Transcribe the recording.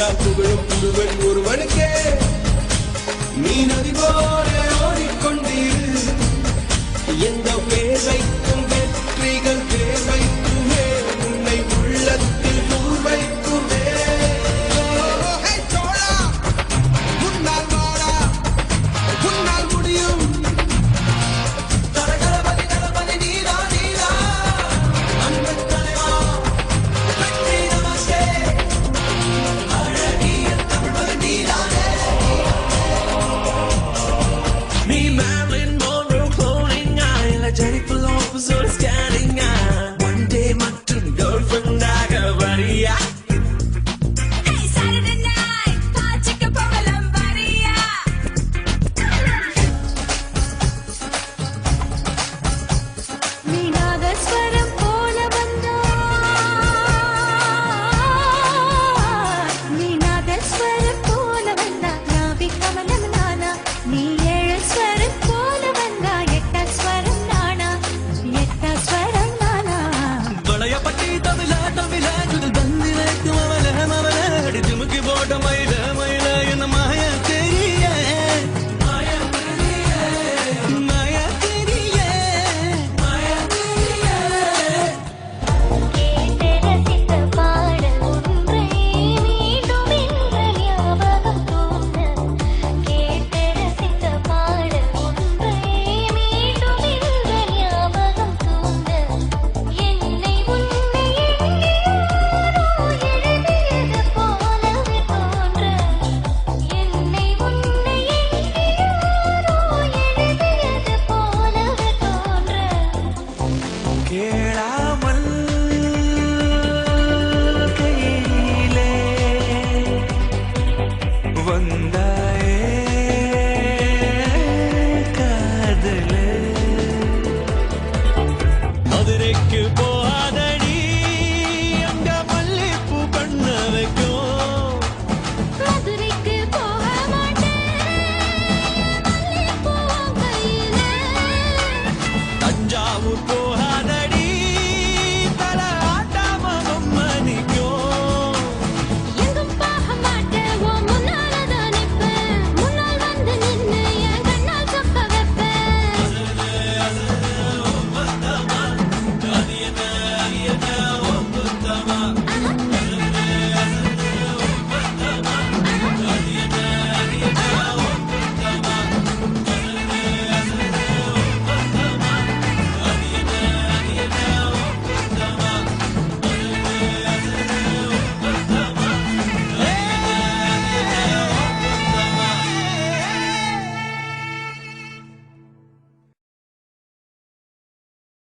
எல்லா புகழும் புதுவன் ஒருவனுக்கே நீ நதி போல ஓடிக்கொண்டீர் எந்த பேர் வைக்கும் வெற்றிகள் பேர் வைக்குமே உன்னை உள்ளத்தில் ஊர் வைக்குமே முன்னால் வாடா முன்னால் முடியும் தரகரபதி தளபதி நீதா நீதா அன்பு தலைவா வெற்றி நமக்கே அழகிய தமிழ் நீதானே நீ Marilyn Monroe cloning Jennifer Lopez or scanning one day மட்டும் girlfriend ஆக வரியா Hey Saturday night பாச்சிக்க போகலாம் வரியா நீ நாதஸ்வரம் போல வந்தா நீ நாதஸ்வரம் போல வந்தா நாவி கமலம் நானா நீ ஏழு ஸ்வரம் போல வந்தா எட்ட ஸ்வரம் நானா எட்ட ஸ்வரம் நானா வளையப்பட்டி தமிழ தமிழ குதில் தந்தி வைக்கும் அவல அடிச்சுமுக்கி போட்ட மயில மயில என்ன மாய தெரிய மாய தெரிய மாய தெரிய மாய தெரிய கேட்டு ரசித்த பாடல் ஒன்றை மீண்டும் இன்று ஞாபகம் தோன்ற கேட்டு ரசித்த பாடல் ஒன்றை மீண்டும் இன்று ஞாபகம் தோன்ற என்னை உன்னை எண்ணியாரோ எழுதியது போலவே தோன்ற என்னை உன்னை எண்ணியாரோ எழுதியது போலவே தோன்ற கேள